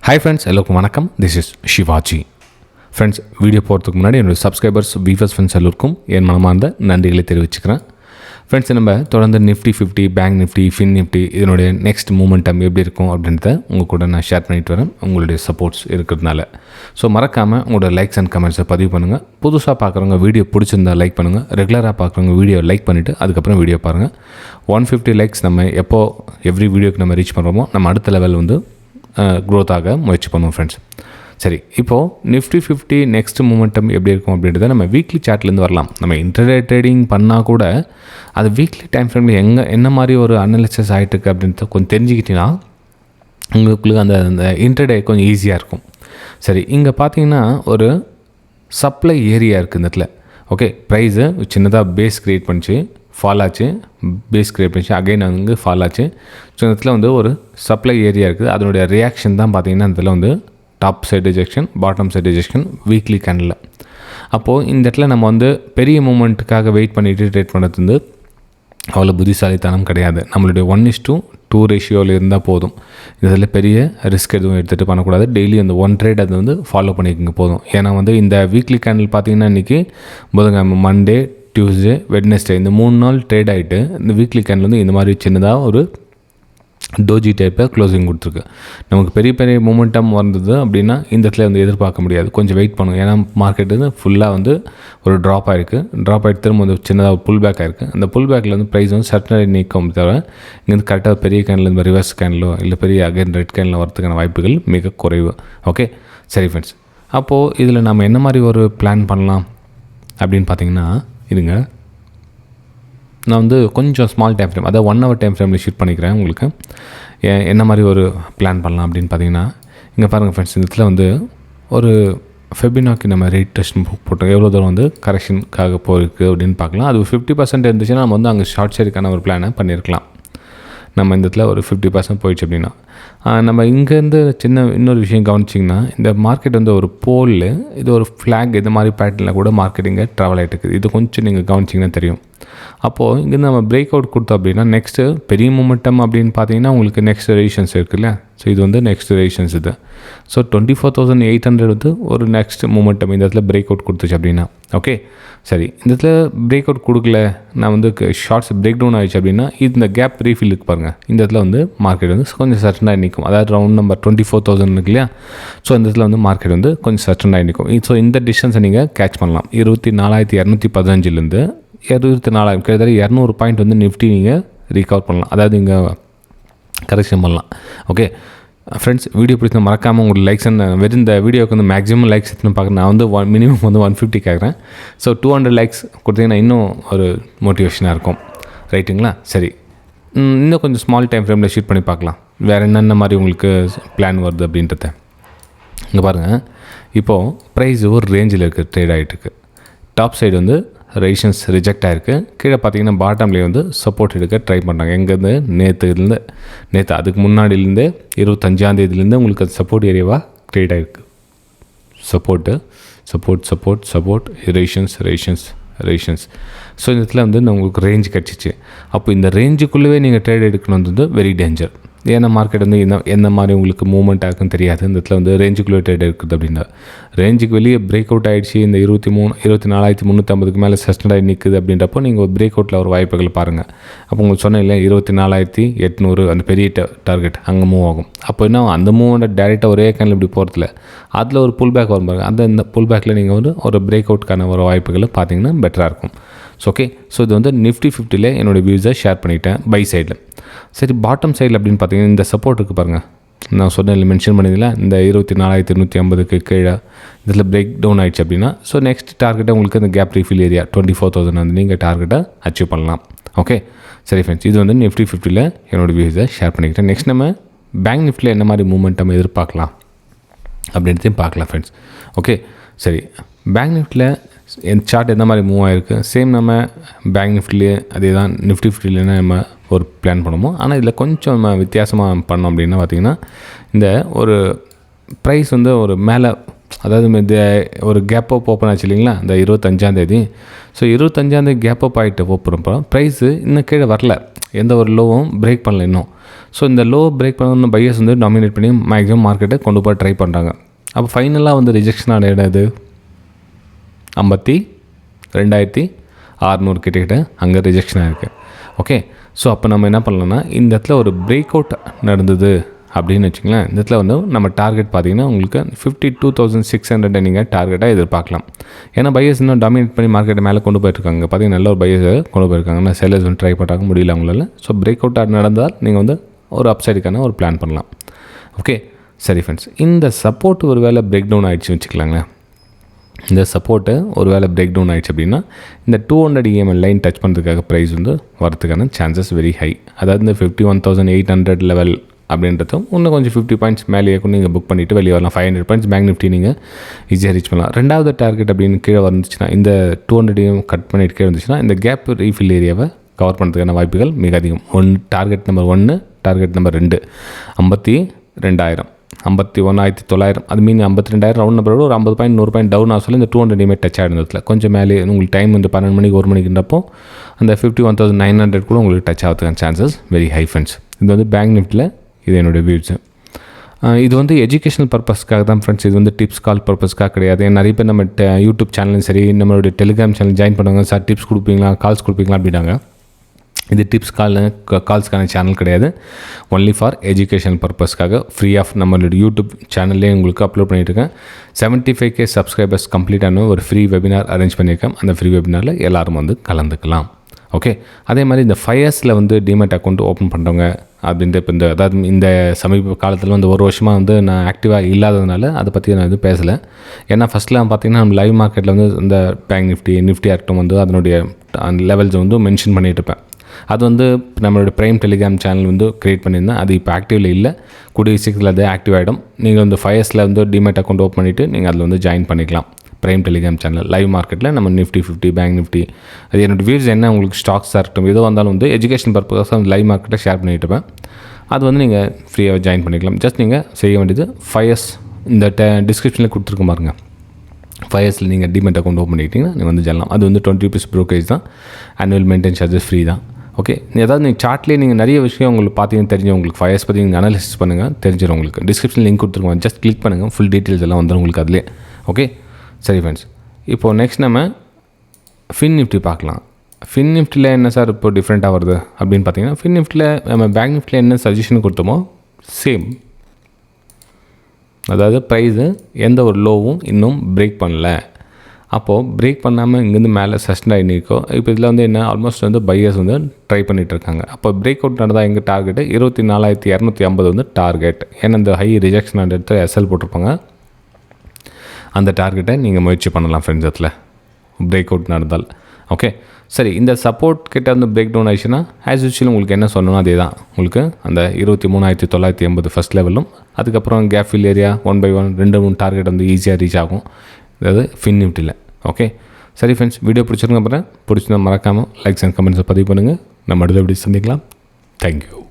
Hi friends, எல்லாருக்கும் வணக்கம். This is Shivaji. Friends, video போகிறதுக்கு முன்னாடி என்னோட சப்ஸ்கிரைபர்ஸ் வியூவர்ஸ் ஃப்ரெண்ட்ஸ் எல்லோருக்கும் என் மனமார்ந்த நன்றிகளை தெரிவிச்சுக்கிறேன். ஃப்ரெண்ட்ஸ், நம்ம தொடர்ந்து Nifty 50, bank Nifty, fin Nifty இதனுடைய நெக்ஸ்ட் மூமெண்டம் எப்படி இருக்கும் அப்படின்றத உங்கள் கூட நான் ஷேர் பண்ணிட்டு வரேன், உங்களுடைய சப்போர்ட்ஸ் இருக்கிறதுனால. ஸோ மறக்காமல் உங்களோட லைக்ஸ் அண்ட் கமெண்ட்ஸை பதிவு பண்ணுங்கள். புதுசாக பார்க்குறவங்க வீடியோ பிடிச்சிருந்தா லைக் பண்ணுங்கள். ரெகுலராக பார்க்குறவங்க வீடியோ லைக் பண்ணிவிட்டு அதுக்கப்புறம் வீடியோ பாருங்கள். 150 லைக்ஸ் நம்ம எவ்ரி வீடியோக்கு நம்ம ரீச் பண்ணுறோமோ நம்ம அடுத்த லெவல் வந்து க்ரோத் ஆக முயற்சி பண்ணுவோம் ஃப்ரெண்ட்ஸ். சரி, இப்போது நிஃப்டி 50 நெக்ஸ்ட் மூமெண்டம் எப்படி இருக்கும் அப்படின்றத நம்ம வீக்லி சார்ட்லேருந்து வரலாம். நம்ம இன்டர்டே ட்ரேடிங் பண்ணால் கூட அது வீக்லி டைம் ஃப்ரேமில் என்ன மாதிரி ஒரு அனாலிசிஸ் ஆகிட்டுருக்கு அப்படின்றத கொஞ்சம் தெரிஞ்சுக்கிட்டிங்கன்னா உங்களுக்கு அந்த இன்டர்டே கொஞ்சம் ஈஸியாக இருக்கும். சரி, இங்கே பார்த்தீங்கன்னா ஒரு சப்ளை ஏரியா இருக்குது இந்த இடத்துல. ஓகே, ப்ரைஸு சின்னதாக பேஸ் க்ரியேட் பண்ணிச்சு, ஃபால் ஆச்சு, பேஸ் க்ரியேட் பண்ணிச்சு, அகைன் அங்கே ஃபால் ஆச்சு. ஸோ இந்த இடத்துல வந்து ஒரு சப்ளை ஏரியா இருக்குது. அதனுடைய ரியாக்ஷன் தான் பார்த்திங்கன்னா இந்த இடத்துல வந்து top side rejection, bottom side rejection weekly candle. அப்போது இந்த இடத்துல நம்ம வந்து பெரிய மூமெண்ட்டுக்காக வெயிட் பண்ணிவிட்டு ட்ரேட் பண்ணுறது வந்து அவ்வளோ புத்திசாலித்தனம் கிடையாது. நம்மளுடைய 1:2 ரேஷியோவில் இருந்தால் போதும். இதில் பெரிய ரிஸ்க் எதுவும் எடுத்துகிட்டு பண்ணக்கூடாது. டெய்லி அந்த ஒன் ட்ரேட் அது வந்து ஃபாலோ பண்ணிக்கோங்க போதும். ஏன்னா வந்து இந்த வீக்லி கேண்டில் பார்த்திங்கன்னா இன்றைக்கி புதன்கிழமை, மண்டே, டியூஸ்டே, வெட்னஸ்டே இந்த 3 நாள் ட்ரேட் ஆகிட்டு இந்த வீக்லி கேண்டில் வந்து இந்த மாதிரி சின்னதாக ஒரு டோஜி டைப்பை க்ளோசிங் கொடுத்துருக்கு. நமக்கு பெரிய பெரிய மூமெண்டம் வந்தது அப்படின்னா இந்த இடத்துல வந்து எதிர்பார்க்க முடியாது, கொஞ்சம் வெயிட் பண்ணும். ஏன்னா மார்க்கெட்டு வந்து ஃபுல்லாக வந்து ஒரு ட்ராப் ஆகிருக்கு. ட்ராப் ஆகிட்டு திரும்ப வந்து சின்னதாக புல் பேக் ஆகிருக்கு. அந்த புல் பேக்கில் வந்து ப்ரைஸ் வந்து சட்டனரி நீக்கம் தவிர இங்கேருந்து கரெக்டாக பெரிய கேண்டில் இந்த ரிவர்ஸ் கேண்டிலோ இல்லை பெரிய அகைன் ரெட் கேண்டில் வரதுக்கான வாய்ப்புகள் மிக குறைவு. ஓகே, சரி ஃப்ரெண்ட்ஸ், அப்போது இதில் நம்ம என்ன மாதிரி ஒரு பிளான் பண்ணலாம் அப்படின்னு பார்த்தீங்கன்னா, இதுங்க நான் வந்து கொஞ்சம் ஸ்மால் டைம் ஃப்ரேம், அதாவது 1 hour டைம் ஃப்ரேமில் ஷூட் பண்ணிக்கிறேன். உங்களுக்கு என்ன மாதிரி ஒரு பிளான் பண்ணலாம் அப்படின்னு பார்த்தீங்கன்னா, இங்கே பாருங்கள் ஃப்ரெண்ட்ஸ், இந்த இடத்துல வந்து ஒரு ஃபெபினாக்கி நம்ம ரேட் டெஸ்ட் போட்டோம். எவ்வளோ தூரம் வந்து கரெக்ஷனுக்காக போயிருக்கு அப்படின்னு பார்க்கலாம். அது 50% இருந்துச்சுன்னா நம்ம வந்து அங்கே ஷார்ட் சைடுக்கான ஒரு பிளானை பண்ணியிருக்கலாம். நம்ம இந்த இடத்துல ஒரு 50% போயிடுச்சு அப்படின்னா நம்ம இங்கேருந்து இன்னொரு விஷயம் கவனிச்சிங்கன்னா, இந்த மார்க்கெட் வந்து ஒரு போலில் இது ஒரு ஃப்ளாக் இது மாதிரி பேட்டர்னில் கூட மார்க்கெட் இங்கே ட்ராவல் ஆகிட்டு இருக்குது. இது கொஞ்சம் நீங்கள் கவனிச்சிங்கன்னா தெரியும். அப்போது இங்கேருந்து நம்ம பிரேக் அவுட் கொடுத்தோம் அப்படின்னா நெக்ஸ்ட்டு பெரிய மூமெண்டம் அப்படின்னு பார்த்தீங்கன்னா உங்களுக்கு நெக்ஸ்ட் ரெசிஸ்டன்ஸ் இருக்குல்ல. ஸோ இது வந்து நெக்ஸ்ட் ரெசிஸ்டன்ஸ் இது. ஸோ 24,800 வந்து ஒரு நெக்ஸ்ட் மூமெண்டம் இந்த இடத்துல பிரேக் அவுட் கொடுத்துச்சு அப்படின்னா. ஓகே, சரி, இந்த இடத்துல பிரேக் அவுட் கொடுக்கல, நான் வந்து ஷார்ட்ஸ் பிரேக் டவுன் ஆகிடுச்சு அப்படின்னா இந்த கேப் ரீஃபில்லுக்கு பாருங்கள். இந்த இடத்துல வந்து மார்க்கெட் வந்து கொஞ்சம் சர்டனாக நிற்கும். அதாவது ரவுண்ட் நம்பர் 24,000 இருக்கு இல்லையா. ஸோ இந்த இடத்துல வந்து மார்க்கெட் வந்து கொஞ்சம் சர்டனாக நிற்கும். ஸோ இந்த டிஸ்டன்ஸை நீங்கள் கேட்ச் பண்ணலாம். 24,215 24,000 கிட்டத்தட்ட 200 பாயிண்ட் வந்து நிஃப்டி நீங்கள் ரீகவர் பண்ணலாம், அதாவது இங்கே கரெக்ஷன் பண்ணலாம். ஓகே ஃப்ரெண்ட்ஸ், வீடியோ பிடிச்சா மறக்காமல் உங்களுக்கு லைக்ஸ் வெறும் இந்த வீடியோக்கு வந்து மேக்ஸிமம் லைக்ஸ் எடுத்துன்னு பார்க்குறேன். நான் வந்து மினிமம் வந்து 150 கேட்குறேன். ஸோ 200 லைக்ஸ் கொடுத்தீங்கன்னா இன்னும் ஒரு மோட்டிவேஷனாக இருக்கும், ரைட்டுங்களா? சரி, இன்னும் கொஞ்சம் ஸ்மால் டைம் ஃப்ரேமில் ஷூட் பண்ணி பார்க்கலாம். வேறு என்னென்ன மாதிரி உங்களுக்கு பிளான் வருது அப்படின்றத இங்கே பாருங்கள். இப்போது ப்ரைஸ் ஒரு ரேஞ்சில் இருக்குது, ட்ரேட் ஆகிட்டுருக்கு. டாப் சைடு வந்து ரெசிஸ்டன்ஸ் ரிஜெக்ட் ஆகிருக்கு. கீழே பார்த்தீங்கன்னா பாட்டம்லேயே வந்து சப்போர்ட் எடுக்க ட்ரை பண்ணுறாங்க. எங்கேருந்து நேற்று அதுக்கு முன்னாடியிலேருந்து 25ஆம் தேதியிலேருந்து உங்களுக்கு அது சப்போர்ட் ஏரியாவாக க்ரியேட் ஆகிருக்கு. Support resistance. ஸோ இந்த இடத்துல வந்து உங்களுக்கு ரேஞ்ச் கிடச்சிச்சு. அப்போ இந்த ரேஞ்சுக்குள்ளவே நீங்கள் ட்ரேட் எடுக்கணும் வந்து வெரி டேஞ்சர். ஏன்னா மார்க்கெட் வந்து எந்த மாதிரி உங்களுக்கு மூவ்மெண்ட் ஆகுன்னு தெரியாது. இந்த இடத்துல வந்து ரேஞ்சுக்குள்ளே ட்ரேட் இருக்குது அப்படின்னா ரேஞ்சுக்கு வெளியே பிரேக் அவுட் ஆகிடுச்சு. இந்த 24,350 மேலே சஸ்டெண்ட் ஆகி நிற்குது அப்படின்றப்போ நீங்கள் ஒரு பிரேக் அவுட்டில் ஒரு வாய்ப்புகள் பாருங்கள். அப்போ உங்களுக்கு சொன்னேன் இல்லை 24,800 அந்த பெரிய டார்கெட் அங்கே மூவ் ஆகும். அப்போ என்ன அந்த மூவ்மெண்ட் டேரெக்டாக ஒரே கேனில் இப்படி போகிறதுல அதில் ஒரு புல் பேக் வரும் பாருங்கள். இந்த புல் பேக்கில் நீங்கள் வந்து ஒரு பிரேக் அவுட்கான ஒரு வாய்ப்புகளை பார்த்தீங்கன்னா பெட்டராக இருக்கும். ஓகே, ஸோ இது வந்து நிஃப்டி 50 என்னோடய வியூஸை ஷேர் பண்ணிட்டேன் பை சைடில். சரி, பாட்டம் சைடில் அப்படின்னு பார்த்தீங்கன்னா இந்த சப்போர்ட் இருக்குது பாருங்கள். நான் சொன்னேன் மென்ஷன் பண்ணியிருந்தேன் இந்த 24,150 கீழே இதில் பிரேக் டவுன் ஆகிடுச்சு அப்படின்னா ஸோ நெக்ஸ்ட் டார்கெட்டை உங்களுக்கு அந்த கேப் ரீஃபில் ஏரியா 24,000 வந்து நீங்கள் டார்கெட்டை அச்சீவ் பண்ணலாம். ஓகே, சரி ஃப்ரெண்ட்ஸ், இது வந்து நிஃப்டி 50 என்னோடய வியூஸை ஷேர் பண்ணிக்கிட்டேன். நெக்ஸ்ட் நம்ம பேங்க் நிஃப்டியில் என்ன மாதிரி மூவ்மெண்ட் நம்ம எதிர்பார்க்கலாம் அப்படின்றதையும் பார்க்கலாம் ஃப்ரெண்ட்ஸ். ஓகே, சரி, பேங்க் நிஃப்டியில் சார்ட் எந்த மாதிரி மூவ் ஆகிருக்கு சேம் நம்ம பேங்க் நிஃப்டிலேயே அதே தான் நிஃப்டி 50 நம்ம ஒரு பிளான் பண்ணுவோம். ஆனால் இதில் கொஞ்சம் நம்ம வித்தியாசமாக பண்ணோம் அப்படின்னா பார்த்திங்கன்னா இந்த ஒரு ப்ரைஸ் வந்து ஒரு மேலே, அதாவது இந்த ஒரு கேப் அப் ஓப்பன் ஆச்சு இல்லைங்களா இந்த 25ஆம் தேதி. ஸோ 25ஆம் தேதி கேப் அப் ஆகிட்டு ஓப்பன் ப்ரைஸு இன்னும் கீழே வரல. எந்த ஒரு லோவும் பிரேக் பண்ணல இன்னும். ஸோ இந்த லோ பிரேக் பண்ண பையர்ஸ் வந்து டாமினேட் பண்ணி மேக்ஸிமம் மார்க்கெட்டை கொண்டு போய் ட்ரை பண்ணுறாங்க. அப்போ ஃபைனலாக வந்து ரிஜெக்ஷன் ஆன இடம் இது 52,600 கிட்டக்கிட்ட அங்கே ரிஜெக்ஷன் ஆகிருக்கு. ஓகே, ஸோ அப்போ நம்ம என்ன பண்ணலாம்னா இந்த இடத்துல ஒரு பிரேக் அவுட் நடந்தது அப்படின்னு வச்சுங்களேன். இந்த இடத்துல வந்து நம்ம டார்கெட் பார்த்திங்கன்னா உங்களுக்கு 52,600 நீங்கள் டார்கெட்டாக எதிர்பார்க்கலாம். ஏன்னா பையர்ஸ் இன்னும் டாமினேட் பண்ணி மார்க்கெட்டை மேலே கொண்டு போயிட்டுருக்காங்க. பார்த்திங்கன்னா நல்ல ஒரு பையர்ஸை கொண்டு போயிருக்காங்க. ஆனால் செல்லர்ஸ் வந்து ட்ரை பண்ணுறாங்க, முடியல அவங்களால. ஸோ பிரேக் அவுட் நடந்தால் நீங்கள் வந்து ஒரு அப்சைடுக்கான ஒரு பிளான் பண்ணலாம். ஓகே, சரி ஃப்ரெண்ட்ஸ், இந்த சப்போர்ட் ஒரு வேளை பிரேக் டவுன் ஆகிடுச்சு வச்சுக்கலாங்களேன். இந்த சப்போர்ட்டு ஒரு வேளை பிரேக் டவுன் ஆகிடுச்சு அப்படின்னா இந்த 200 EMA லைன் டச் பண்ணுறதுக்காக ப்ரைஸ் வந்து வரதுக்கான சான்சஸ் வெரி ஹை. அதாவது இந்த 51,800 லெவல் அப்படின்றதும் இன்னும் கொஞ்சம் 50 பாயிண்ட்ஸ் மேலேயே கூட நீங்கள் புக் பண்ணிவிட்டு வெளியே வரலாம். 500 பாயிண்ட்ஸ் பேங்க் நிஃப்டி நீங்கள் ஈஸியாக ரீச் பண்ணலாம். ரெண்டாவது டார்கெட் அப்படின்னு கீழே வந்துச்சுன்னா இந்த 200 EMA கட் பண்ணிட்டு கீழே வந்துச்சுன்னா இந்த கேப் ரீஃபில் ஏரியாவை கவர் பண்ணுறதுக்கான வாய்ப்புகள் மிக அதிகம். டார்கெட் நம்பர் 1, டார்கெட் நம்பர் 2 52,000, 51,900, அது மீன் 52,000 ரவுண்ட் நம்பரோட ஒரு 50 பாயிண்ட் 100 பாயிண்ட் டவுன் ஆக சொல்லி இந்த 200 EMA டச் ஆகிடுறதுல கொஞ்சம் மேலே உங்களுக்கு டைம் வந்து 12 மணிக்கு 1 மணிக்குன்றப்போ அந்த 51,900 கூட உங்களுக்கு டச் ஆகிறதுக்கான சான்சஸ் வெரி ஹை ஃப்ரெண்ட்ஸ். இது வந்து பேங்க் நிஃப்டியில் இது என்னுடைய வியூஸு. இது வந்து எஜுகேஷனல் பர்பஸ்க்காக தான் ஃப்ரெண்ட்ஸ். இது வந்து டிப்ஸ் கால் பர்பஸ்க்காக கிடையாது. நிறைய பேர் நம்ம யூடியூப் சேனலும் சரி நம்மளுடைய டெலிகிராம் சேனல் ஜாயின் பண்ணுவாங்க. சார் டிப்ஸ் கொடுப்பீங்களா, கால்ஸ் கொடுப்பீங்களா அப்படின்னாங்க. இது டிப்ஸ் கால்ஸ்க்கான சேனல் கிடையாது. ஒன்லி ஃபார் எஜுகேஷன் பர்பஸ்க்காக ஃப்ரீ ஆஃப் நம்மளோட யூடியூப் சேனல்லே உங்களுக்கு அப்லோட் பண்ணியிருக்கேன். 75K சப்ஸ்கிரைபர்ஸ் கம்ப்ளீட்டான ஒரு ஃப்ரீ வெபினார் அரேஞ்ச் பண்ணியிருக்கேன். அந்த ஃப்ரீ வெபினாரில் எல்லோரும் வந்து கலந்துக்கலாம். ஓகே, அதே மாதிரி இந்த FYERSல வந்து டிமேட் அக்கௌண்ட் ஓப்பன் பண்ணுறவங்க அப்படின்ட்டு இப்போ அதாவது இந்த சமீப காலத்தில் வந்து ஒரு வருஷமாக வந்து நான் ஆக்டிவாக இல்லாததுனால அதை பற்றி நான் எதுவும் பேசலை. ஏன்னா ஃபஸ்ட்லாம் பார்த்திங்கன்னா நம்ம லைவ் மார்க்கெட்டில் வந்து இந்த பேங்க் நிஃப்டி ஆகட்டும் வந்து அதனுடைய லெவல்ஸ் வந்து மென்ஷன் பண்ணிட்டு இருப்பேன். அது வந்து நம்மளோட ப்ரைம் டெலிகிராம் சேனல் வந்து க்ரியேட் பண்ணியிருந்தேன். அது இப்போ ஆக்டிவில் இல்லை. கூடிய சீக்கிரத்தில் அது ஆக்டிவ் ஆகிடும். நீங்கள் வந்து FYERSல வந்து டிமேட் அக்கௌண்ட் ஓப்பன் பண்ணிவிட்டு நீங்கள் அதில் வந்து ஜாயின் பண்ணிக்கலாம். ப்ரைம் டெலிகிராம் சேனல் லைவ் மார்க்கெட்டில் நம்ம Nifty 50 பேங்க் நிஃப்டி அது என்னோடய வியூஸ் என்ன உங்களுக்கு ஸ்டாக்ஸாக இருக்கட்டும் எதோ வந்தாலும் வந்து எஜுகேஷன் பர்பஸாக வந்து லைவ் மார்க்கெட்டில் ஷேர் பண்ணிட்டு இருப்பேன். அது வந்து நீங்கள் ஃப்ரீயாக ஜாயின் பண்ணிக்கலாம். ஜஸ்ட் நீங்கள் செய்ய வேண்டியது FYERS இந்த டிஸ்கிரிப்ஷனில் கொடுத்துருக்க பாருங்க. FYERSல நீங்கள் டிமெட் அக்கௌண்ட் ஓப்பன் பண்ணிக்கிட்டிங்கன்னா நீங்கள் வந்து ஜெல்லாம். அது வந்து 20 rupees ப்ரோக்கரேஜ் தான். ஆனுவல் மெயின்டெனன்ஸ் சார்ஜஸ் ஃப்ரீ தான். ஓகே, ஏதாவது நீங்கள் சார்ட்லேயே நீங்கள் நிறைய விஷயம் உங்களுக்கு பார்த்தீங்கன்னா தெரிஞ்சு உங்களுக்கு FYERS பற்றி நீங்கள் அனாலிசிஸ் பண்ணுங்கள், தெரிஞ்சிடும் உங்களுக்கு. டிஸ்கிரிப்ஷன் லிங்க் கொடுத்துருக்கோம், ஜஸ்ட் கிளிக் பண்ணுங்கள், ஃபுல் டீட்டெயில்ஸ் எல்லாம் வந்துடும் உங்களுக்கு அதிலே. ஓகே, சரி ஃப்ரெண்ட்ஸ், இப்போது நெக்ஸ்ட் நம்ம ஃபின் நிஃப்டி பார்க்கலாம். ஃபின் நிஃப்டியில் என்ன சார் இப்போ டிஃப்ரெண்ட்டாக வருது அப்படின்னு பார்த்தீங்கன்னா ஃபின் நிஃப்டியில் நம்ம பேங்க் நிஃப்டியில் என்ன சஜஷன் கொடுத்தோமோ சேம். அதாவது ப்ரைஸு எந்த ஒரு லோவும் இன்னும் பிரேக் பண்ணல. அப்போது பிரேக் பண்ணாமல் இங்கேருந்து மேலே சஸ்டெண்ட் ஆகி நிற்கும். இப்போ இதில் வந்து என்ன ஆல்மோஸ்ட் வந்து பையர்ஸ் வந்து ட்ரை பண்ணிகிட்டு இருக்காங்க. அப்போ பிரேக் அவுட் நடந்தால் எங்கள் டார்கெட்டு 24,250 வந்து டார்கெட். ஏன்னா இந்த ஹை ரிஜெக்ஷன் அந்த இடத்துல SL போட்டிருப்பாங்க. அந்த டார்கெட்டை நீங்கள் முயற்சி பண்ணலாம் ஃப்ரெண்ட்ஸ் இடத்துல பிரேக் அவுட் நடந்தால். ஓகே, சரி, இந்த சப்போர்ட் கிட்ட வந்து பிரேக் டவுன் ஆயிடுச்சுன்னா ஆஸ் யூஷுவல் உங்களுக்கு என்ன சொன்னோம் அதே தான். உங்களுக்கு அந்த 23,980 ஃபஸ்ட் லெவலும் அதுக்கப்புறம் gap fill area 1 by 1 2-3 target வந்து ஈஸியாக ரீச் ஆகும். அதாவது ஃபின் நிஃப்டியில். ஓகே, சரி ஃப்ரெண்ட்ஸ், வீடியோ பிடிச்சிருங்க. அப்புறம் பிடிச்சிருந்தா மறக்காமல் லைக்ஸ் அண்ட் கமெண்ட்ஸை பதிவு பண்ணுங்கள். நம்ம அடுத்த எப்படி சந்திக்கலாம். தேங்க்யூ.